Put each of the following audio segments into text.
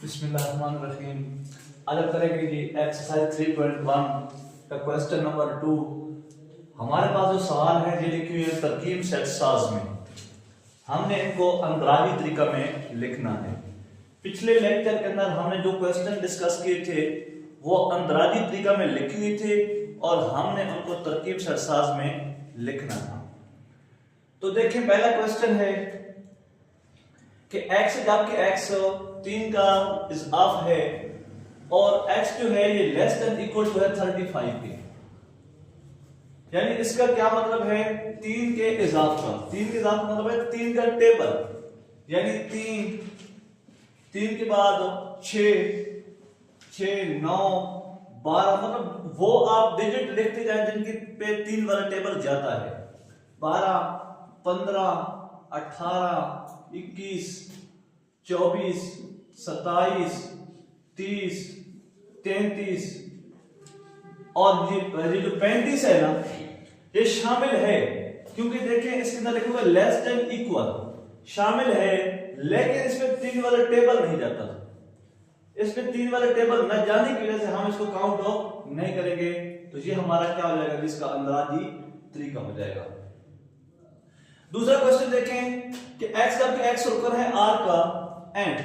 बिस्मिल्लाहिर्रहमानिर्रहीम। आज करेंगे जी एक्सरसाइज 3.1 का क्वेश्चन नंबर 2। हमारे पास जो सवाल है ये लिखी हुई है तरकीब सेट साज में। हमने इनको अंतराजी तरीका में लिखना है। पिछले लेक्चर के अंदर हमने जो क्वेश्चन डिस्कस किए थे वो अंतराजी तरीका में लिखे हुए थे और हमने उनको तरकीब सेट साज में लिखना था। तो देखिए पहला क्वेश्चन है कि x जबकि x 3 का इजाफ है और x जो है ये लेस देन इक्वल टू है 35 के, यानी इसका क्या मतलब है 3 के इजाफ का। 3 के इजाफ का मतलब है 3 का टेबल, यानी 3 के बाद 6 9 12, मतलब वो आप डिजिट लिखते जाए जिनके पे 3 वाला टेबल जाता है। 12 15 18 21 24 27 30 33 और ये जो 35 है ना ये शामिल है, क्योंकि देखें इसके अंदर लिखा हुआ लेस देन इक्वल शामिल है, लेकिन इसमें 3 वाला टेबल नहीं जाता। इसमें 3 वाला टेबल न जाने की वजह से हम इसको काउंट ऑफ नहीं करेंगे। तो ये हमारा क्या हो जाएगा, जिसका अंदाजी तरीका हो जाएगा। दूसरा क्वेश्चन देखें कि x का x रुकन है r का एंड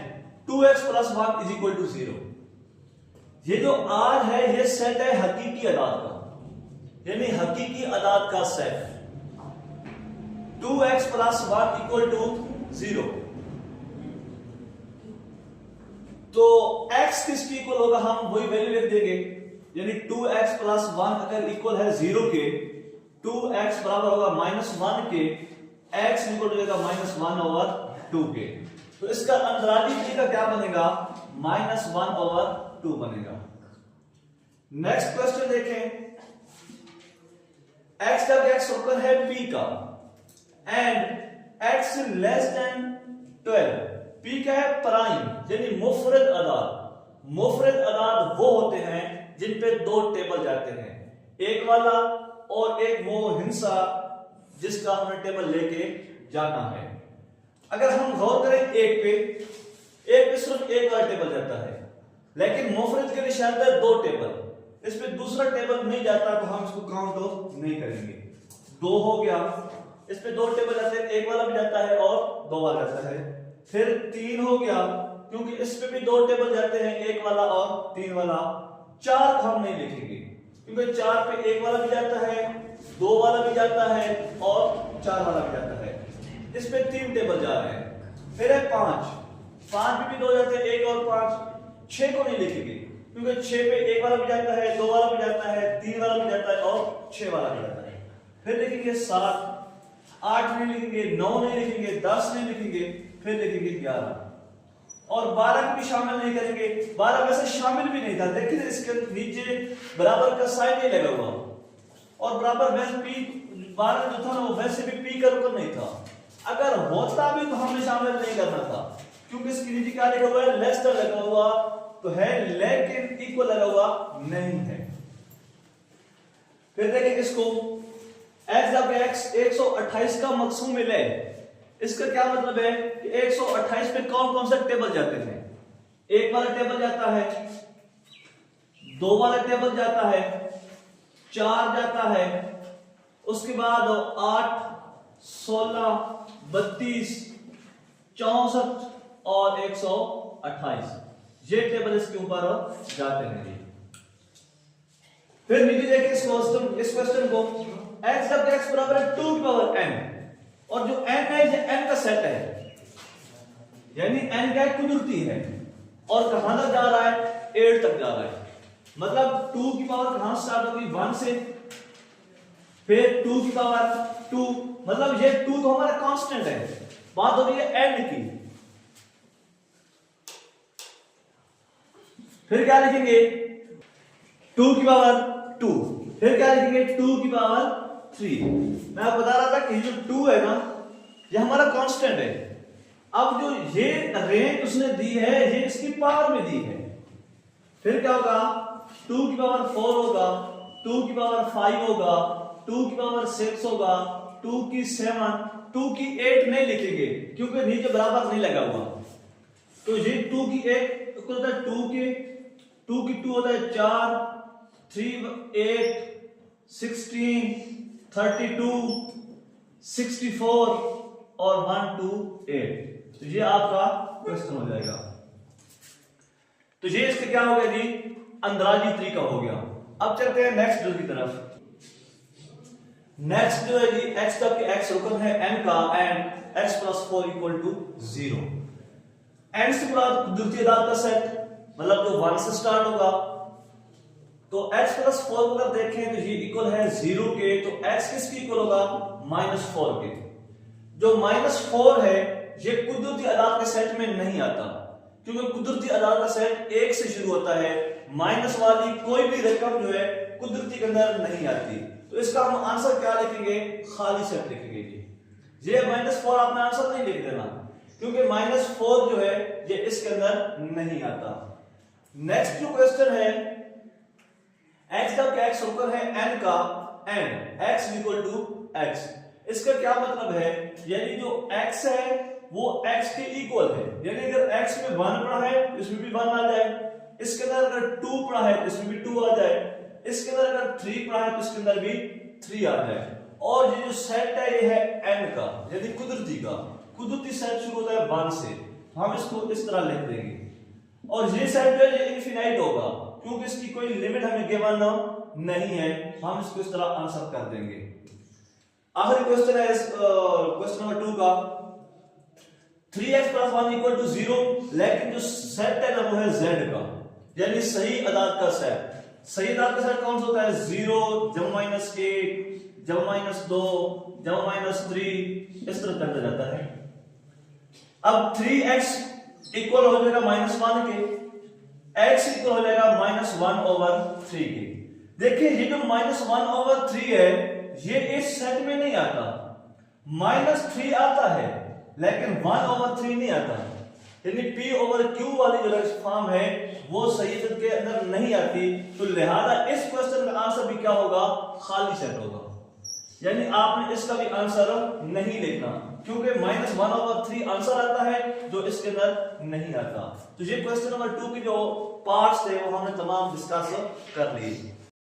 2x + 1 = 0। ये जो r है ये सेट है हकीकी अदाद का, यानी हकीकी अदाद का सेट। 2x + 1 = 0। तो x किसकी इक्वल होगा, हम वही वैल्यू लिख देंगे, यानी 2x + 1 अगर इक्वल है 0 के, 2x बराबर होगा -1 के, x इक्वल हो जाएगा -1/2 के। तो इसका अंतराजी तरीका क्या बनेगा, -1/2 बनेगा। नेक्स्ट क्वेश्चन देखें, x का x रुकन है p का and x less than 12। p क्या है, प्राइम, यानी मुफरद अदाद। मुफरद अदाद वो होते हैं जिन पे 2 टेबल जाते हैं, एक वाला और एक वो हिस्सा जिसका हमने टेबल लेके जाना है। अगर हम गौर करें एक पे सिर्फ एक वाला टेबल जाता है, लेकिन मुफरद के निशान पे 2 टेबल, इस पे दूसरा टेबल नहीं जाता तो हम इसको काउंट ऑफ नहीं करेंगे। 2 हो गया, इस पे 2 टेबल जाते हैं, एक वाला भी जाता है और 2 वाला जाता है। फिर 3 हो गया, क्योंकि इस पे भी 2 टेबल जाते हैं, एक वाला और 3 वाला। 4 को हम नहीं लिखेंगे क्योंकि 4 पे एक वाला भी जाता है, 2 वाला भी जाता है और 4 वाला भी जाता है। इस पे 3 टेबल जा रहे हैं। फिर है 5 पे भी 2 जाते हैं, 1 और 5। 6 को नहीं लिखेंगे क्योंकि 6 पे एक वाला भी जाता है, 2 वाला भी जाता है, 3 वाला भी जाता है और 6 वाला भी जाता है। फिर लिखेंगे 7, 8 नहीं लिखेंगे, 9 नहीं लिखेंगे, 10 नहीं लिखेंगे, फिर लिखेंगे 11 और 12 को भी शामिल नहीं करेंगे। 12 वैसे शामिल भी नहीं था, देखिए इसके नीचे बराबर का साइन नहीं लगा हुआ और बराबर वैसे p 12 जो था ना वो वैसे भी p का रुकन नहीं था। अगर होता भी तो हमने शामिल नहीं करना था, क्योंकि इसके नीचे क्या लिखा हुआ है, लेस देन लगा हुआ तो है, लेकिन इक्वल लगा हुआ नहीं है। फिर देखेंगे इसको, x जब x 128 का मकसूम मिले, इसका क्या मतलब है कि 128 पे कौन कौन से टेबल जाते हैं। एक वाला टेबल जाता है, 2 वाला टेबल जाता है, 4 जाता है, उसके बाद 8 16 32 64 और 128 ये टेबल इसके ऊपर जाते हैं। फिर नीचे देखिए इस क्वेश्चन को, x जब x बराबर है 2 की पावर n और जो n है ये n का सेट है, यानी n क्या कुदरती है और कहां तक जा रहा है, 8 तक जा रहा है। मतलब 2 की पावर कहां स्टार्ट होगी, 1 से, फिर 2 की पावर 2, मतलब ये 2 तो हमारा कांस्टेंट है। बात हो रही है n की। फिर क्या लिखेंगे, 2 की पावर 2, फिर क्या लिखेंगे 2 की पावर 3। मैं आपको बता रहा था कि जो 2 है ना ये हमारा कांस्टेंट है। अब जो ये रेंज उसने दी है ये इसकी पावर में दी है। फिर क्या होगा, 2 की पावर 4 होगा, 2 की पावर 5 होगा, 2 की पावर 6 होगा, 2 की 7, 2 की 8 नहीं लिखेंगे क्योंकि नीचे बराबर नहीं लगा हुआ। तो ये 2 की 8 इक्वल होता है 2 के, 2 की 2 होता है 4, 3 8 16 32 64 और 1 2 8। तो ये आपका क्वेश्चन हो जाएगा। तो ये इसके क्या हो गया जी, अंदराजी तरीका हो गया। अब चलते हैं नेक्स्ट ड्रिल की तरफ। नेक्स्ट जो है जी, x तक के x रुकन है n का एंड x + 4 = 0। n से मुराद कुदरती अदाद का सेट, मतलब जो 1 से स्टार्ट होगा। तो x + 4 को अगर देखें तो ये इक्वल है 0 के, तो x किसके इक्वल होगा, -4 के। जो -4 है ये कुदरती अदाद के सेट में नहीं आता, क्योंकि कुदरती अदाद का सेट 1 से शुरू होता है। माइनस वाली कोई भी रकम जो है कुदरती के अंदर नहीं आती। तो इसका हम आंसर क्या लिखेंगे, खाली सेट लिखेंगे जी। ये -4 आपने आंसर नहीं लिख देना, क्योंकि -4 जो है ये इसके अंदर नहीं आता। नेक्स्ट जो क्वेश्चन है, x का क्या x रुकन है n का एंड x = x। इसका क्या मतलब है, यानी जो x है वो x के इक्वल है। यानी अगर x में 1 पड़ा है इसमें भी 1 आ जाए, इसके अंदर अगर 2 पड़ा है तो इसमें भी 2 आ जाए, इसके अंदर अगर 3 पड़ा है तो इसके अंदर भी 3 आ जाए। और ये जो सेट है ये है n का, यानी कुदरती का। कुदरती सेट शुरू होता है 1 से, हम इसको इस तरह लिख देंगे। और ये सेट जो है ये इनफिनाइट होगा, क्योंकि इसकी कोई लिमिट हमें गिवन नहीं है। हम इसको इस तरह आंसर कर देंगे। आखिरी क्वेश्चन है क्वेश्चन नंबर 2 का, 3x + 1 = 0, लेकिन जो सेट है ना वो है z का, यानी सही अदाद का सेट। सही अदाद का सेट कौन सा होता है, 0 + -1 + -2 + -3, इस तरह करता जाता है। अब 3x इक्वल हो जाएगा -1 के, x इक्वल हो जाएगा -1/3 के। देखिए ये जो -1/3 है ये इस सेट में नहीं आता, -3 आता है लेकिन 1/3 नहीं आता। यानी p/q वाली जो फॉर्म है वो सही सेट के अंदर नहीं आती। तो लिहाजा इस क्वेश्चन का आंसर भी क्या होगा, खाली सेट होगा। यानी आपने इसका भी आंसर नहीं लिखना, क्योंकि -1/3 आंसर आता है जो इसके अंदर नहीं आता। तो ये क्वेश्चन नंबर 2 के जो पार्ट्स थे वो हमने तमाम डिस्कस कर लिए।